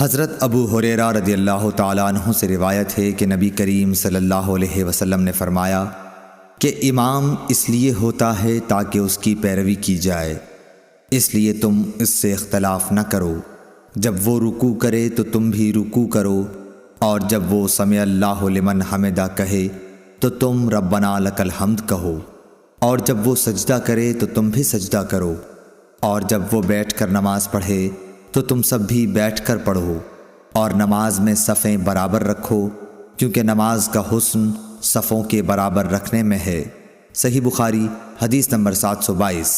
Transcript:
حضرت ابو ہریرہ رضی اللہ تعالیٰ عنہ سے روایت ہے کہ نبی کریم صلی اللہ علیہ وسلم نے فرمایا کہ امام اس لیے ہوتا ہے تاکہ اس کی پیروی کی جائے، اس لیے تم اس سے اختلاف نہ کرو۔ جب وہ رکوع کرے تو تم بھی رکوع کرو، اور جب وہ سمع اللہ لمن حمدہ کہے تو تم ربنا لک الحمد کہو، اور جب وہ سجدہ کرے تو تم بھی سجدہ کرو، اور جب وہ بیٹھ کر نماز پڑھے تو تم سب بھی بیٹھ کر پڑھو، اور نماز میں صفیں برابر رکھو، کیونکہ نماز کا حسن صفوں کے برابر رکھنے میں ہے۔ صحیح بخاری حدیث نمبر 722۔